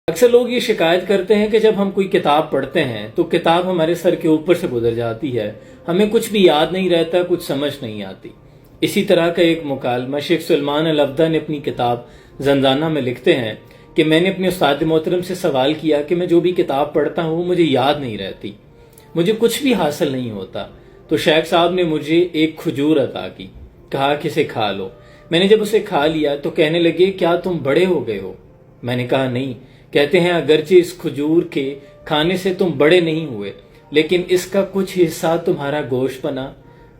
اکثر لوگ یہ شکایت کرتے ہیں کہ جب ہم کوئی کتاب پڑھتے ہیں تو کتاب ہمارے سر کے اوپر سے گزر جاتی ہے، ہمیں کچھ بھی یاد نہیں رہتا، کچھ سمجھ نہیں آتی۔ اسی طرح کا ایک مکالمہ شیخ سلمان العبدہ نے اپنی کتاب زنزانہ میں لکھتے ہیں کہ میں نے اپنے استاد محترم سے سوال کیا کہ میں جو بھی کتاب پڑھتا ہوں وہ مجھے یاد نہیں رہتی، مجھے کچھ بھی حاصل نہیں ہوتا۔ تو شیخ صاحب نے مجھے ایک کھجور عطا کی، کہا کہ اسے کھا لو۔ میں نے جب اسے کھا لیا تو کہنے لگے کیا تم بڑے ہو گئے ہو؟ میں نے کہا نہیں۔ کہتے ہیں اگرچہ اس کھجور کے کھانے سے تم بڑے نہیں ہوئے، لیکن اس کا کچھ حصہ تمہارا گوشت بنا،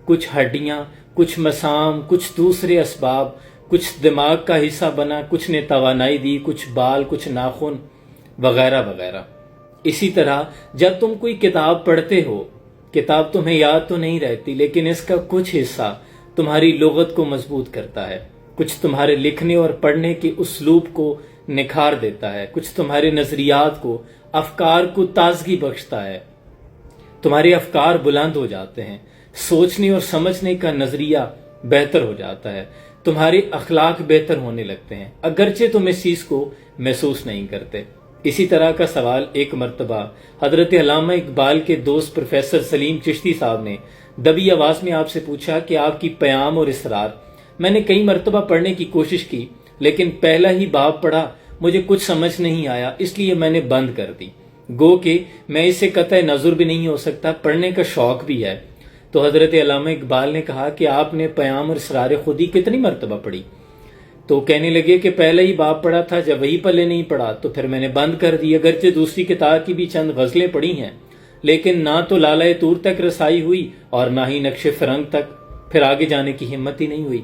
کچھ ہڈیاں، کچھ مسام، کچھ دوسرے اسباب، کچھ دماغ کا حصہ بنا، کچھ نے توانائی دی، کچھ بال، کچھ ناخن وغیرہ وغیرہ۔ اسی طرح جب تم کوئی کتاب پڑھتے ہو، کتاب تمہیں یاد تو نہیں رہتی، لیکن اس کا کچھ حصہ تمہاری لغت کو مضبوط کرتا ہے، کچھ تمہارے لکھنے اور پڑھنے کے اسلوب کو نکھار دیتا ہے، کچھ تمہارے نظریات کو، افکار کو تازگی بخشتا ہے، تمہارے افکار بلند ہو جاتے ہیں، سوچنے اور سمجھنے کا نظریہ بہتر ہو جاتا ہے، تمہارے اخلاق بہتر ہونے لگتے ہیں، اگرچہ تم اس چیز کو محسوس نہیں کرتے۔ اسی طرح کا سوال ایک مرتبہ حضرت علامہ اقبال کے دوست پروفیسر سلیم چشتی صاحب نے دبی آواز میں آپ سے پوچھا کہ آپ کی پیام اور اسرار میں نے کئی مرتبہ پڑھنے کی کوشش کی، لیکن پہلا ہی باب پڑھا مجھے کچھ سمجھ نہیں آیا، اس لیے میں نے بند کر دی، گو کہ میں اس سے قطع نظر بھی نہیں ہو سکتا، پڑھنے کا شوق بھی ہے۔ تو حضرت علامہ اقبال نے کہا کہ آپ نے پیام اور اسرار خودی کتنی مرتبہ پڑھی؟ تو کہنے لگے کہ پہلا ہی باب پڑھا تھا، جب وہی پلے نہیں پڑھا تو پھر میں نے بند کر دی۔ اگرچہ دوسری کتاب کی بھی چند غزلیں پڑھی ہیں، لیکن نہ تو لالہ طور تک رسائی ہوئی اور نہ ہی نقش فرنگ تک، پھر آگے جانے کی ہمت ہی نہیں ہوئی۔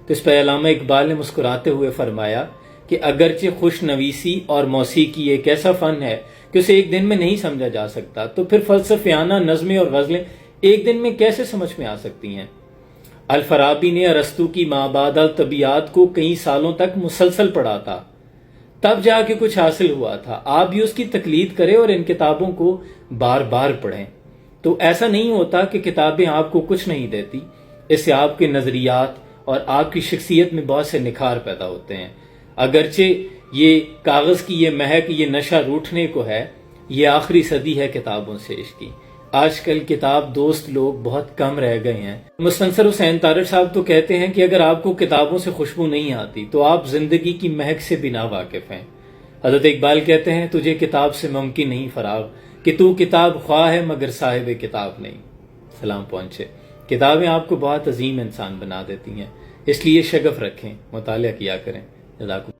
تو اس پہ علامہ اقبال نے مسکراتے ہوئے فرمایا کہ اگرچہ خوش نویسی اور موسیقی ایک ایسا فن ہے کہ اسے ایک دن میں نہیں سمجھا جا سکتا، تو پھر فلسفیانہ نظمیں اور غزلیں ایک دن میں کیسے سمجھ میں آ سکتی ہیں؟ الفارابی نے ارسطو کی مابعد الطبیعیات کو کئی سالوں تک مسلسل پڑھا تھا، تب جا کے کچھ حاصل ہوا تھا۔ آپ بھی اس کی تقلید کریں اور ان کتابوں کو بار بار پڑھیں، تو ایسا نہیں ہوتا کہ کتابیں آپ کو کچھ نہیں دیتی، اس سے آپ کے نظریات اور آپ کی شخصیت میں بہت سے نکھار پیدا ہوتے ہیں۔ اگرچہ یہ کاغذ کی یہ مہک، یہ نشہ روٹھنے کو ہے، یہ آخری صدی ہے کتابوں سے عشق کی۔ آج کل کتاب دوست لوگ بہت کم رہ گئے ہیں۔ مستنصر حسین طارڑ صاحب تو کہتے ہیں کہ اگر آپ کو کتابوں سے خوشبو نہیں آتی تو آپ زندگی کی مہک سے بھی ناواقف ہیں۔ حضرت اقبال کہتے ہیں تجھے کتاب سے ممکن نہیں فراغ، کہ تو کتاب خواہ ہے مگر صاحب کتاب نہیں۔ سلام پہنچے۔ کتابیں آپ کو بہت عظیم انسان بنا دیتی ہیں، اس لیے شغف رکھیں، مطالعہ کیا کریں۔ جزاکم